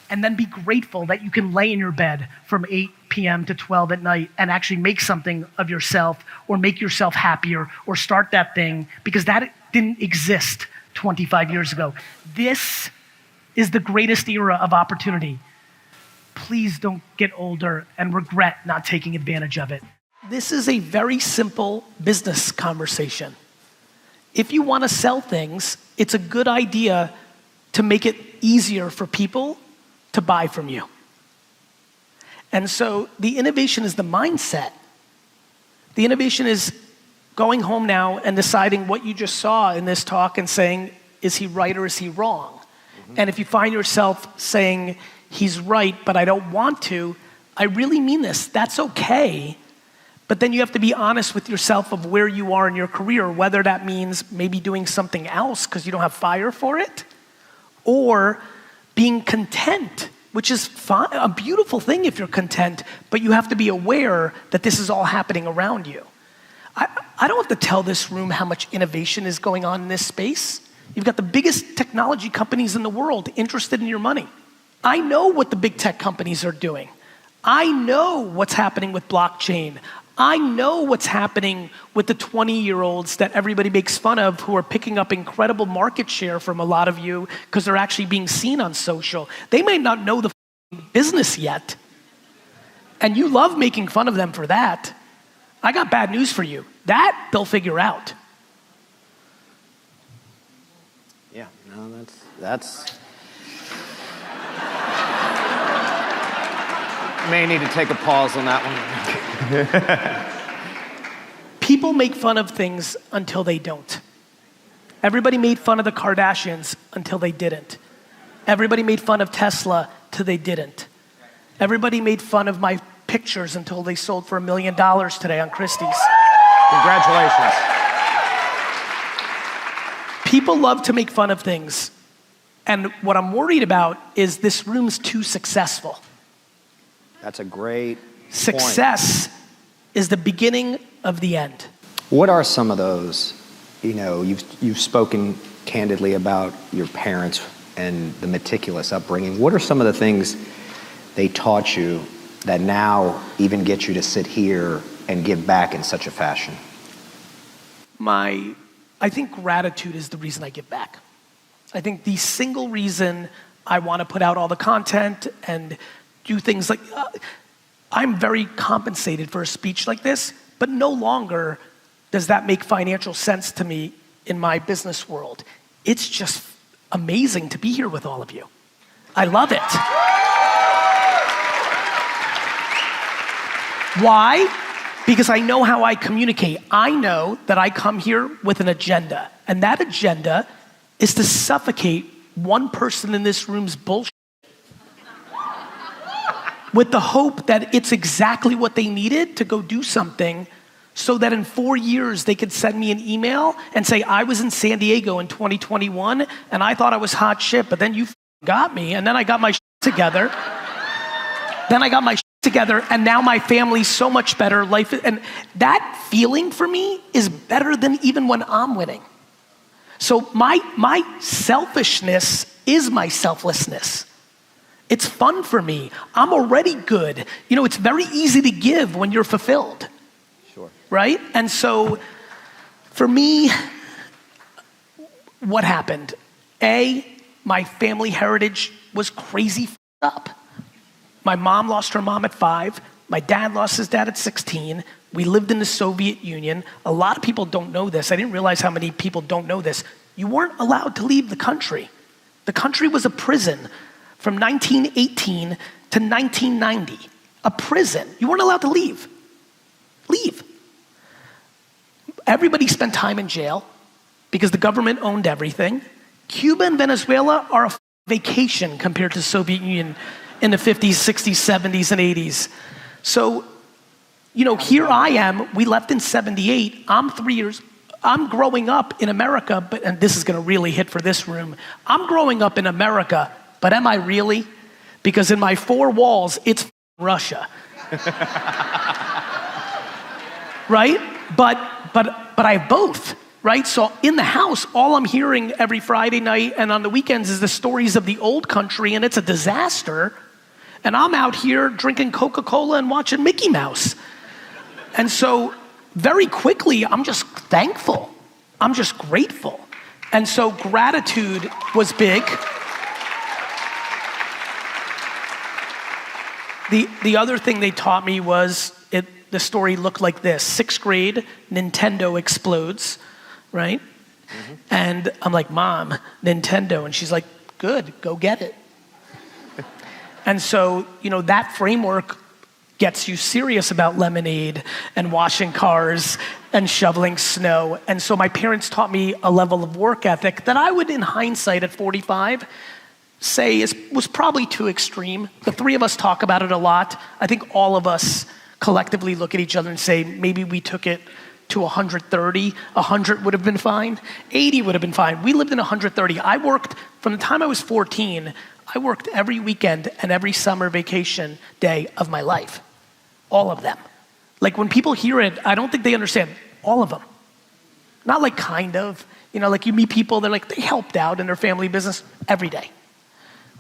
And then be grateful that you can lay in your bed from 8 p.m. to 12 at night and actually make something of yourself or make yourself happier or start that thing, because that didn't exist 25 years ago. This is the greatest era of opportunity. Please don't get older and regret not taking advantage of it. This is a very simple business conversation. If you want to sell things, it's a good idea to make it easier for people to buy from you. And so the innovation is the mindset. The innovation is going home now and deciding what you just saw in this talk and saying, is he right or is he wrong? Mm-hmm. And if you find yourself saying, he's right, but I don't want to, I really mean this, that's okay. But then you have to be honest with yourself of where you are in your career, whether that means maybe doing something else because you don't have fire for it, or being content, which is fine, a beautiful thing if you're content, but you have to be aware that this is all happening around you. I don't have to tell this room how much innovation is going on in this space. You've got the biggest technology companies in the world interested in your money. I know what the big tech companies are doing. I know what's happening with blockchain. I know what's happening with the 20-year-olds that everybody makes fun of who are picking up incredible market share from a lot of you because they're actually being seen on social. They may not know the business yet. And you love making fun of them for that. I got bad news for you. That they'll figure out. Yeah, no, that's may need to take a pause on that one. People make fun of things until they don't. Everybody made fun of the Kardashians until they didn't. Everybody made fun of Tesla till they didn't. Everybody made fun of my pictures until they sold for $1 million today on Christie's. Congratulations. People love to make fun of things. And what I'm worried about is this room's too successful. That's a great Success is the beginning of the end. What are some of those, you've spoken candidly about your parents and the meticulous upbringing. What are some of the things they taught you that now even get you to sit here and give back in such a fashion? I think gratitude is the reason I give back. I think the single reason I want to put out all the content and do things like, I'm very compensated for a speech like this, but no longer does that make financial sense to me in my business world. It's just amazing to be here with all of you. I love it. Why? Because I know how I communicate. I know that I come here with an agenda, and that agenda is to suffocate one person in this room's bullshit with the hope that it's exactly what they needed to go do something so that in 4 years they could send me an email and say, I was in San Diego in 2021 and I thought I was hot shit, but then you got me and then I got my shit together. And now my family's so much better. And that feeling for me is better than even when I'm winning. So my selfishness is my selflessness. It's fun for me. I'm already good. It's very easy to give when you're fulfilled. Sure. Right? And so for me, what happened? My family heritage was crazy up. My mom lost her mom at 5. My dad lost his dad at 16. We lived in the Soviet Union. A lot of people don't know this. I didn't realize how many people don't know this. You weren't allowed to leave the country. The country was a prison from 1918 to 1990. A prison. You weren't allowed to leave. Leave. Everybody spent time in jail because the government owned everything. Cuba and Venezuela are a vacation compared to the Soviet Union in the 50s, 60s, 70s, and 80s. So, here I am. We left in 78. I'm growing up in America, and this is going to really hit for this room. I'm growing up in America, but am I really? Because in my 4 walls, it's Russia. Right? But I have both. Right? So in the house, all I'm hearing every Friday night and on the weekends is the stories of the old country, and it's a disaster. And I'm out here drinking Coca-Cola and watching Mickey Mouse. And so very quickly, I'm just thankful. I'm just grateful. And so gratitude was big. The other thing they taught me was the story looked like this. 6th grade, Nintendo explodes. Right? Mm-hmm. And I'm like, Mom, Nintendo. And she's like, good, go get it. And so, that framework gets you serious about lemonade and washing cars and shoveling snow. And so my parents taught me a level of work ethic that I would, in hindsight at 45, say was probably too extreme. The 3 of us talk about it a lot. I think all of us collectively look at each other and say, maybe we took it to 130, 100 would have been fine, 80 would have been fine. We lived in 130. I worked, from the time I was 14, I worked every weekend and every summer vacation day of my life. All of them. Like when people hear it, I don't think they understand all of them. Not like kind of, you know, like you meet people, they're like, they helped out in their family business every day.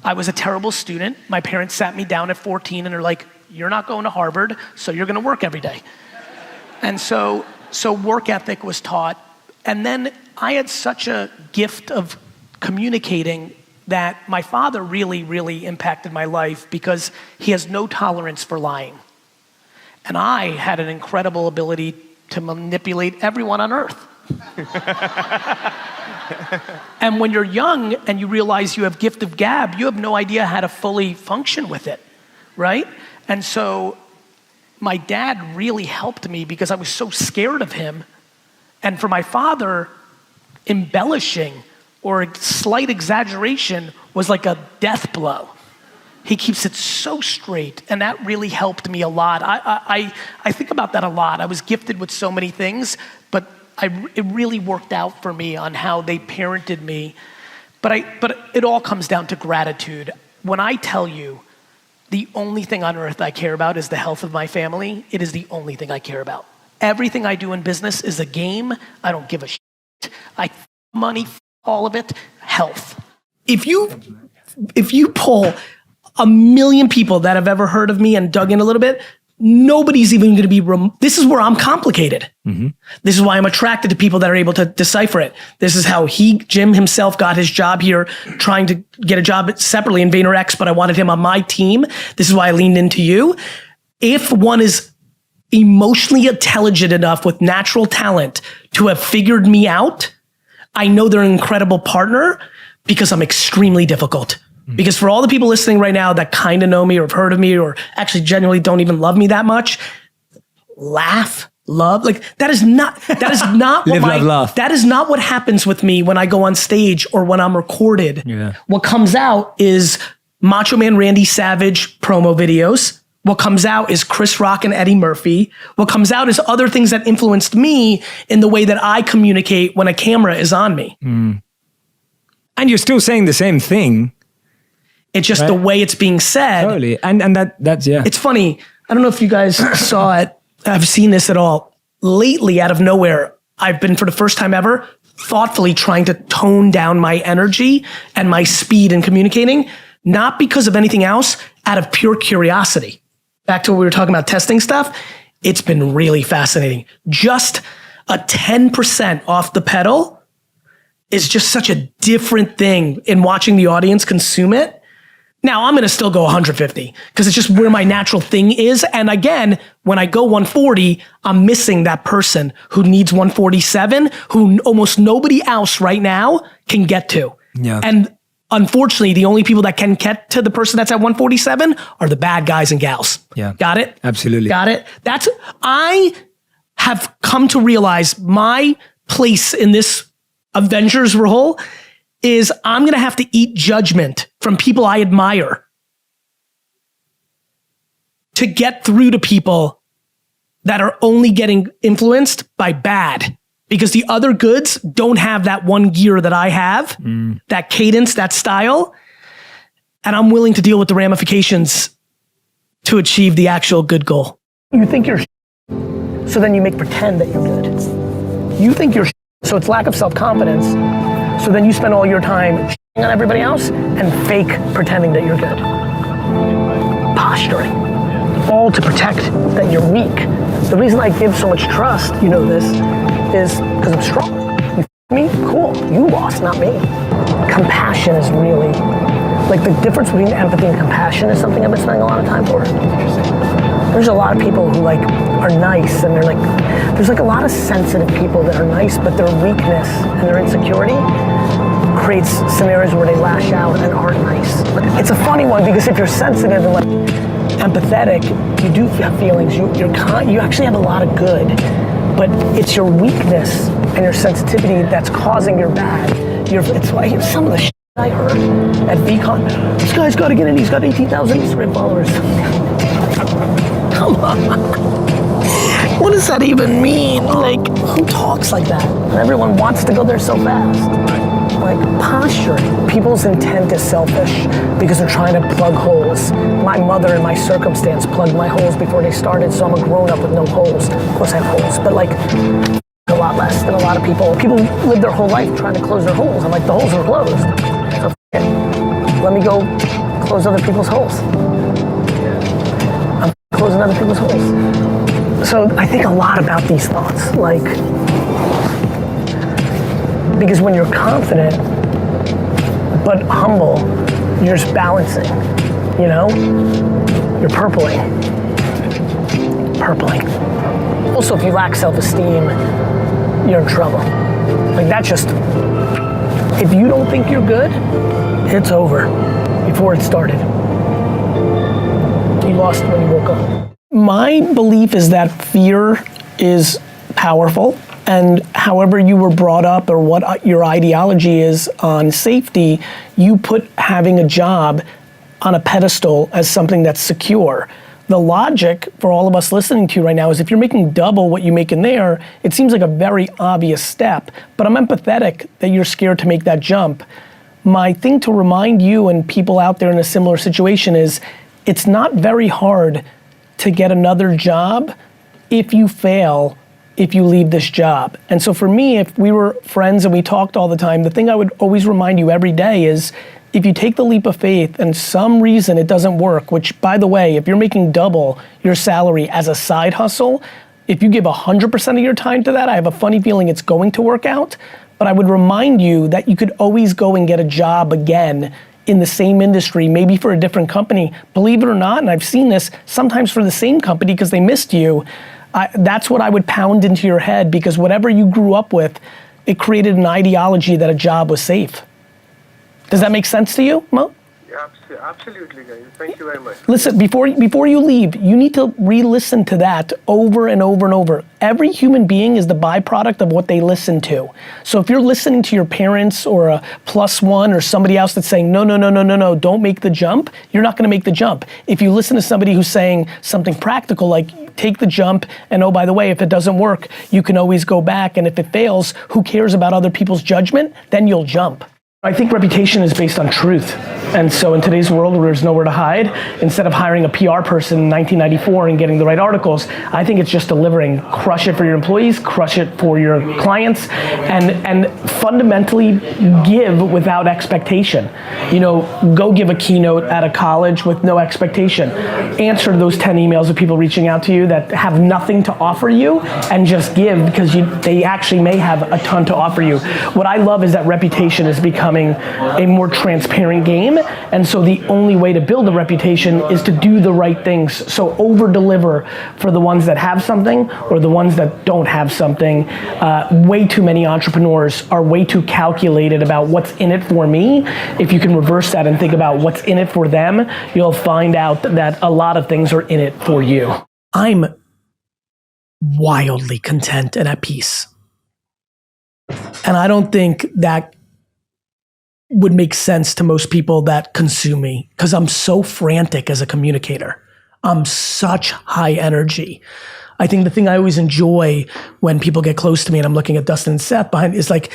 I was a terrible student. My parents sat me down at 14 and they're like, you're not going to Harvard, so you're gonna work every day. And so work ethic was taught. And then I had such a gift of communicating that my father really, really impacted my life because he has no tolerance for lying. And I had an incredible ability to manipulate everyone on earth. And when you're young and you realize you have gift of gab, you have no idea how to fully function with it, right? And so my dad really helped me because I was so scared of him. And for my father, embellishing or a slight exaggeration was like a death blow. He keeps it so straight, and that really helped me a lot. I think about that a lot. I was gifted with so many things, but it really worked out for me on how they parented me. But it all comes down to gratitude. When I tell you the only thing on earth I care about is the health of my family, it is the only thing I care about. Everything I do in business is a game. I don't give a shit. Money, all of it, health. If you pull 1 million people that have ever heard of me and dug in a little bit, nobody's even going to be, this is where I'm complicated. Mm-hmm. This is why I'm attracted to people that are able to decipher it. This is how Jim himself got his job here, trying to get a job separately in VaynerX, but I wanted him on my team. This is why I leaned into you. If one is emotionally intelligent enough with natural talent to have figured me out, I know they're an incredible partner because I'm extremely difficult. Because for all the people listening right now that kind of know me or have heard of me or actually genuinely don't even love me that much, laugh, love, like that is not what that is not what happens with me when I go on stage or when I'm recorded. Yeah. What comes out is Macho Man Randy Savage promo videos. What comes out is Chris Rock and Eddie Murphy. What comes out is other things that influenced me in the way that I communicate when a camera is on me. Mm. And you're still saying the same thing. It's just the way it's being said. Totally. And that's, yeah. It's funny. I don't know if you guys saw it. I've seen this at all. Lately, out of nowhere, I've been, for the first time ever, thoughtfully trying to tone down my energy and my speed in communicating, not because of anything else, out of pure curiosity. Back to what we were talking about, testing stuff. It's been really fascinating. Just a 10% off the pedal is just such a different thing in watching the audience consume it. Now, I'm going to still go 150 because it's just where my natural thing is. And again, when I go 140, I'm missing that person who needs 147, who almost nobody else right now can get to. Yeah. And unfortunately, the only people that can get to the person that's at 147 are the bad guys and gals. Yeah. Got it? Absolutely. Got it? I have come to realize my place in this Avengers role is I'm going to have to eat judgment from people I admire to get through to people that are only getting influenced by bad, because the other goods don't have that one gear that I have, that cadence, that style. And I'm willing to deal with the ramifications to achieve the actual good goal. You think you're so then you make pretend that you're good. You think you're so it's lack of self-confidence. So then you spend all your time on everybody else and fake pretending that you're good. Posturing. All to protect that you're weak. The reason I give so much trust, you know this, is because I'm strong. You me? Cool. You lost, not me. Compassion is really, like the difference between empathy and compassion is something I've been spending a lot of time for. There's a lot of people who like are nice and they're like, there's like a lot of sensitive people that are nice, but their weakness and their insecurity creates scenarios where they lash out and aren't nice. It's a funny one because if you're sensitive and like empathetic, you do have feelings, you actually have a lot of good, but it's your weakness and your sensitivity that's causing your bad. It's like some of the shit I heard at VCon. This guy's got to get in, he's got 18,000 Instagram followers. Come on. What does that even mean? Like, who talks like that? Everyone wants to go there so fast. Like, posturing. People's intent is selfish because they're trying to plug holes. My mother in my circumstance plugged my holes before they started, so I'm a grown-up with no holes. Of course I have holes, but like, a lot less than a lot of people. People live their whole life trying to close their holes. I'm like, the holes are closed. So it. Let me go close other people's holes. I'm closing other people's holes. So I think a lot about these thoughts, like, because when you're confident but humble, you're just balancing, you know? You're purpling. Also, if you lack self-esteem, you're in trouble. Like, that's just, if you don't think you're good, it's over before it started. You lost when you woke up. My belief is that fear is powerful, and however you were brought up or what your ideology is on safety, you put having a job on a pedestal as something that's secure. The logic for all of us listening to you right now is if you're making double what you make in there, it seems like a very obvious step, but I'm empathetic that you're scared to make that jump. My thing to remind you and people out there in a similar situation is it's not very hard to get another job if you fail, if you leave this job. And so for me, if we were friends and we talked all the time, the thing I would always remind you every day is if you take the leap of faith and some reason it doesn't work, which by the way, if you're making double your salary as a side hustle, if you give 100% of your time to that, I have a funny feeling it's going to work out. But I would remind you that you could always go and get a job again in the same industry, maybe for a different company. Believe it or not, and I've seen this sometimes for the same company because they missed you. That's what I would pound into your head, because whatever you grew up with, it created an ideology that a job was safe. Does that make sense to you, Mo? Yeah, absolutely, guys. Thank you very much. Listen, before you leave, you need to re-listen to that over and over and over. Every human being is the byproduct of what they listen to. So if you're listening to your parents or a +1 or somebody else that's saying, no, don't make the jump, you're not gonna make the jump. If you listen to somebody who's saying something practical like, take the jump, and oh, by the way, if it doesn't work, you can always go back, and if it fails, who cares about other people's judgment? Then you'll jump. I think reputation is based on truth. And so in today's world where there's nowhere to hide, instead of hiring a PR person in 1994 and getting the right articles, I think it's just delivering. Crush it for your employees, crush it for your clients, and fundamentally give without expectation. You know, go give a keynote at a college with no expectation. Answer those 10 emails of people reaching out to you that have nothing to offer you, and just give because they actually may have a ton to offer you. What I love is that reputation is becoming a more transparent game, and so the only way to build a reputation is to do the right things. So over-deliver for the ones that have something or the ones that don't have something. Way too many entrepreneurs are way too calculated about what's in it for me. If you can reverse that and think about what's in it for them, you'll find out that a lot of things are in it for you. I'm wildly content and at peace. And I don't think that would make sense to most people that consume me, because I'm so frantic as a communicator. I'm such high energy. I think the thing I always enjoy when people get close to me, and I'm looking at Dustin and Seth behind, is like,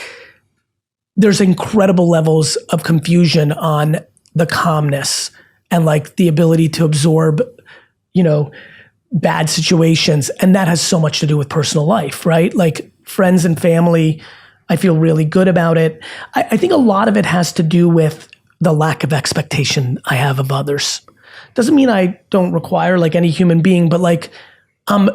there's incredible levels of confusion on the calmness and like the ability to absorb, you know, bad situations. And that has so much to do with personal life, right? Like friends and family, I feel really good about it. I think a lot of it has to do with the lack of expectation I have of others. Doesn't mean I don't require, like any human being, but like I'm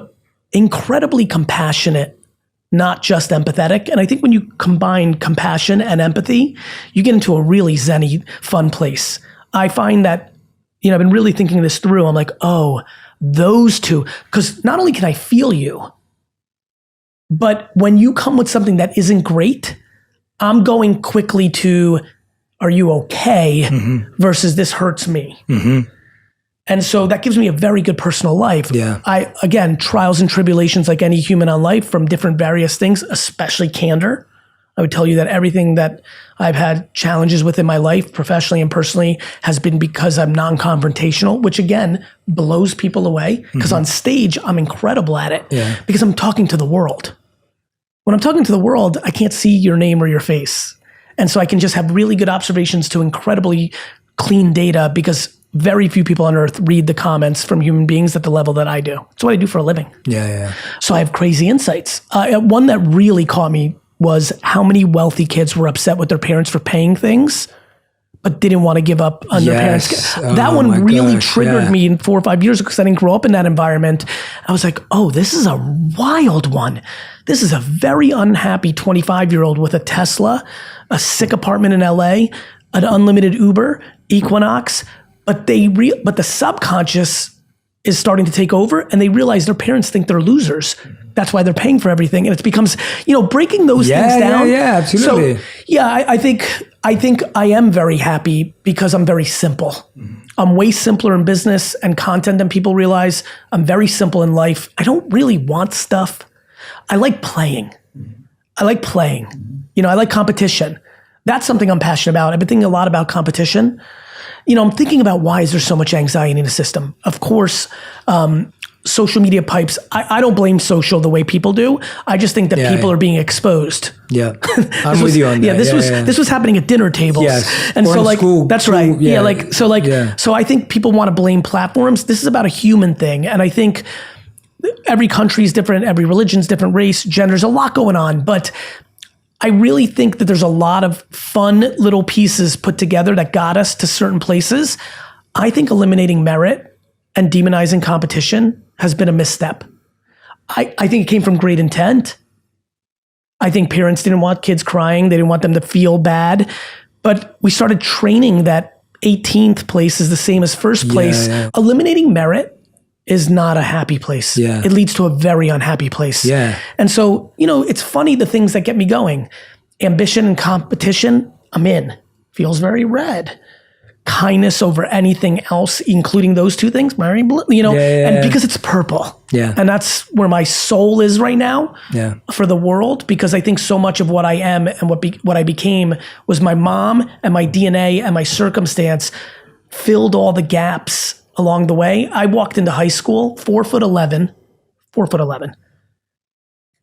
incredibly compassionate, not just empathetic. And I think when you combine compassion and empathy, you get into a really zen-y, fun place. I find that, you know, I've been really thinking this through. I'm like, oh, those two, because not only can I feel you, but when you come with something that isn't great, I'm going quickly to, are you okay? Versus this hurts me. And so that gives me a very good personal life. Yeah. Again, trials and tribulations like any human on life from different various things, especially candor. I would tell you that everything that I've had challenges with in my life, professionally and personally, has been because I'm non-confrontational, which again, blows people away. Because on stage, I'm incredible at it because I'm talking to the world. When I'm talking to the world, I can't see your name or your face. And so I can just have really good observations to incredibly clean data because very few people on earth read the comments from human beings at the level that I do. It's what I do for a living. So I have crazy insights. One that really caught me was how many wealthy kids were upset with their parents for paying things, but didn't want to give up on their parents. That one really triggered me in 4 or 5 years because I didn't grow up in that environment. I was like, oh, this is a wild one. This is a very unhappy 25-year-old with a Tesla, a sick apartment in LA, an unlimited Uber, Equinox, but the subconscious is starting to take over and they realize their parents think they're losers. That's why they're paying for everything. And it becomes, breaking those things down. Yeah, absolutely. So, I think I am very happy because I'm very simple. I'm way simpler in business and content than people realize. I'm very simple in life. I don't really want stuff. I like playing. I like competition. That's something I'm passionate about. I've been thinking a lot about competition. I'm thinking about why is there so much anxiety in the system? Of course, social media pipes. I don't blame social the way people do. I just think that people are being exposed. Yeah, I'm with you on that. This was happening at dinner tables. Yes. And or so school, that's right. So I think people want to blame platforms. This is about a human thing. And I think every country is different. Every religion's different, race, genders, a lot going on. But I really think that there's a lot of fun little pieces put together that got us to certain places. I think eliminating merit and demonizing competition has been a misstep. I think it came from great intent. I think parents didn't want kids crying. They didn't want them to feel bad. But we started training that 18th place is the same as first place. Eliminating merit is not a happy place. It leads to a very unhappy place. And so, it's funny the things that get me going. Ambition and competition, I'm in. Feels very red. Kindness over anything else, including those two things, and because it's purple. And that's where my soul is right now for the world, because I think so much of what I am and what I became was my mom and my DNA and my circumstance filled all the gaps along the way. I walked into high school, 4'11",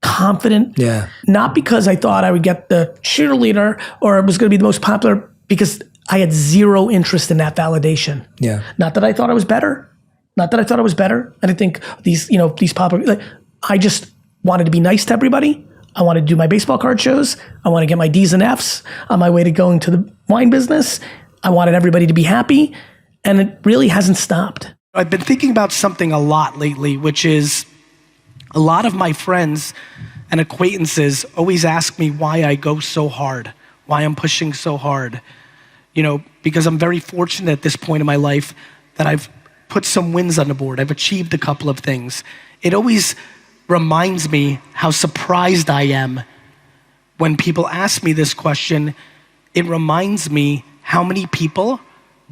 confident. Not because I thought I would get the cheerleader or it was going to be the most popular, because I had zero interest in that validation. Not that I thought I was better. And I think these popular, I just wanted to be nice to everybody. I wanted to do my baseball card shows. I want to get my D's and F's on my way to going to the wine business. I wanted everybody to be happy. And it really hasn't stopped. I've been thinking about something a lot lately, which is a lot of my friends and acquaintances always ask me why I go so hard, why I'm pushing so hard. Because I'm very fortunate at this point in my life that I've put some wins on the board. I've achieved a couple of things. It always reminds me how surprised I am when people ask me this question. It reminds me how many people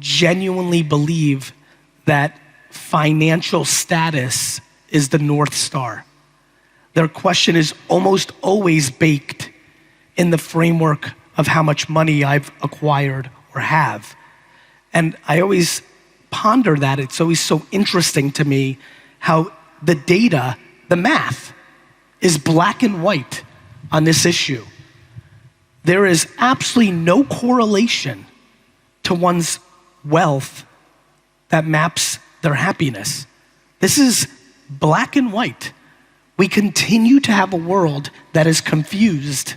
genuinely believe that financial status is the North Star. Their question is almost always baked in the framework of how much money I've acquired or have. And I always ponder that. It's always so interesting to me how the data, the math, is black and white on this issue. There is absolutely no correlation to one's wealth that maps their happiness. This is black and white. We continue to have a world that is confused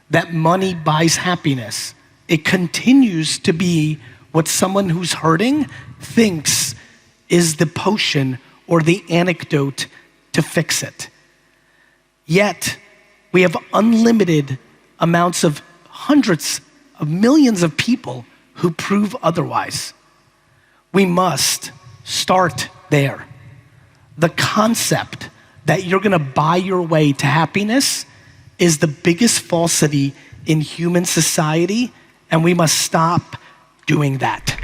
that money buys happiness. It continues to be what someone who's hurting thinks is the potion or the antidote to fix it. Yet, we have unlimited amounts of hundreds of millions of people who prove otherwise. We must start there. The concept that you're gonna buy your way to happiness is the biggest falsity in human society, and we must stop doing that.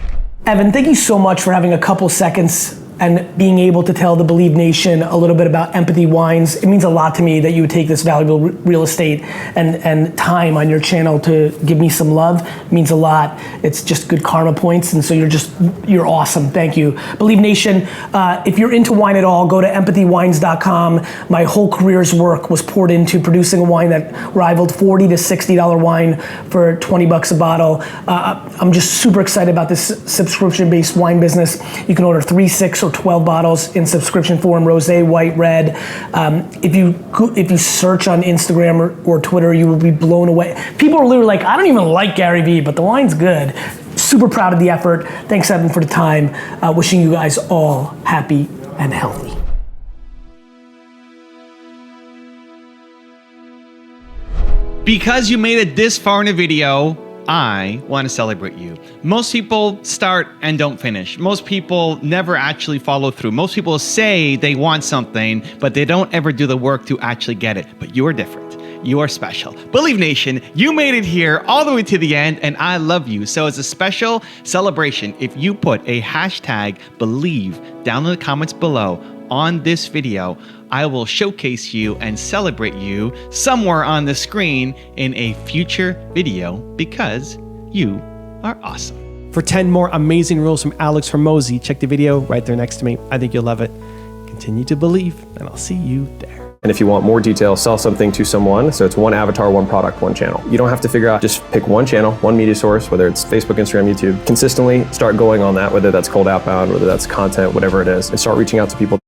Evan, thank you so much for having a couple seconds and being able to tell the Believe Nation a little bit about Empathy Wines. It means a lot to me that you would take this valuable real estate and time on your channel to give me some love. It means a lot. It's just good karma points, and so you're awesome. Thank you. Believe Nation, if you're into wine at all, go to empathywines.com. My whole career's work was poured into producing a wine that rivaled $40 to $60 wine for $20 a bottle. I'm just super excited about this subscription-based wine business. You can order 3, 6, or 12 bottles in subscription form, rosé, white, red. If you search on Instagram or Twitter, you will be blown away. People are literally like, I don't even like Gary Vee, but the wine's good. Super proud of the effort. Thanks, Evan, for the time. Wishing you guys all happy and healthy. Because you made it this far in a video, I want to celebrate you. Most people start and don't finish. Most people never actually follow through. Most people say they want something, but they don't ever do the work to actually get it. But you are different. You are special. Believe Nation, you made it here all the way to the end, and I love you. So as a special celebration, if you put a hashtag Believe down in the comments below on this video, I will showcase you and celebrate you somewhere on the screen in a future video because you are awesome. For 10 more amazing rules from Alex Hormozi, check the video right there next to me. I think you'll love it. Continue to believe, and I'll see you there. And if you want more details, sell something to someone. So it's one avatar, one product, one channel. You don't have to figure out, just pick one channel, one media source, whether it's Facebook, Instagram, YouTube. Consistently start going on that, whether that's cold outbound, whether that's content, whatever it is, and start reaching out to people.